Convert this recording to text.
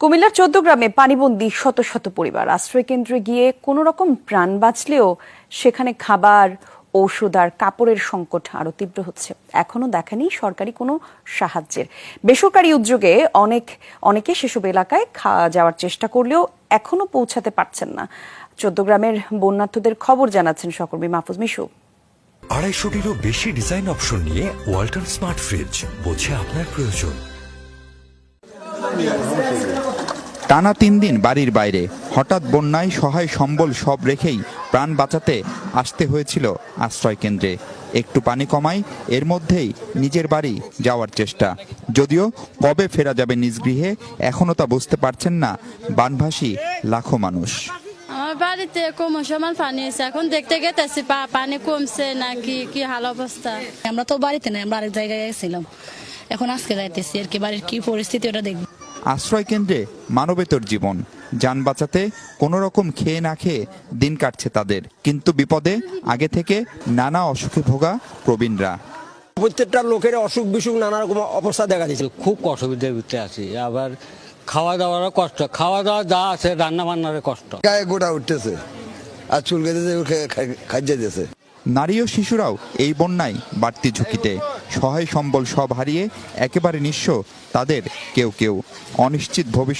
কুমিল্লার ১৪ গ্রামে পানিবন্দী শত শত পরিবার। আশ্রয়কেন্দ্রে গিয়ে কোনো রকম প্রাণ বাঁচলেও সেখানে খাবার, ঔষধ আর কাপড়ের সংকট আরো তীব্র হচ্ছে। এখনো দেখানি সরকারি কোনো সাহায্যের। বেসরকারি উদ্যোগে অনেকে সেসব এলাকায় যাওয়ার চেষ্টা করলেও এখনো পৌঁছাতে পারছেন না। ১৪ গ্রামের বন্যার্থদের খবর জানাচ্ছেন সহকর্মী মাহফুজ মিশু। ২৫০টিরও বেশি ডিজাইন অপশন নিয়ে ওয়ালটন স্মার্ট ফ্রিজ, বোঝে আপনার প্রয়োজন। টানা ৩ দিন বাড়ির বাইরে, হঠাৎ বন্যায় সহায় সম্বল সব রেখেই প্রাণ বাঁচাতে আসতে হয়েছিল আশ্রয় কেন্দ্রে। একটু পানি কমায় এর মধ্যেই নিজের বাড়ি যাওয়ার চেষ্টা। যদিও কবে ফেরা যাবে নিজ গৃহে এখনো তা বুঝতে পারছেন না বানভাসী লাখো মানুষ। আমার বাড়িতে সমান পানি আছে, এখন দেখতে গেতেছি পানি কমছে নাকি কি হাল অবস্থা। আমরা তো বাড়িতে নাই, আমরা আরেক জায়গায় গেছিলাম, এখন আজকে যাইতেছি আর কি। বাড়ির কি পরিস্থিতি ওটা দেখব। আশ্রয় কেন্দ্রে মানবেতর জীবন, যান বাঁচাতে কোনো রকম খেয়ে না খেয়ে দিন কাটছে তাদের। কিন্তু বিপদে আগে থেকে নানা অসুখে ভোগা প্রবীণরা। প্রত্যেকটা লোকের অসুখ বিসুখ নানা রকম অবস্থা দেখা দিচ্ছে। খুব অসুবিধার ভিতরে আছি, আবার খাওয়া দাওয়ারও কষ্ট, খাওয়া দাওয়া যা আছে রান্না বান্নার কষ্ট। গায়ে গোটা উঠতেছে আর চুল কেটেছে, খাইয়ে দিয়েছে। নারী ও শিশুরাও এই বন্যায় বাড়তি ঝুঁকিতে। সহায় সম্বল সব হারিয়ে একেবারে নিঃস্ব তাদের কেউ কেউ। অনিশ্চিত ভবিষ্যৎ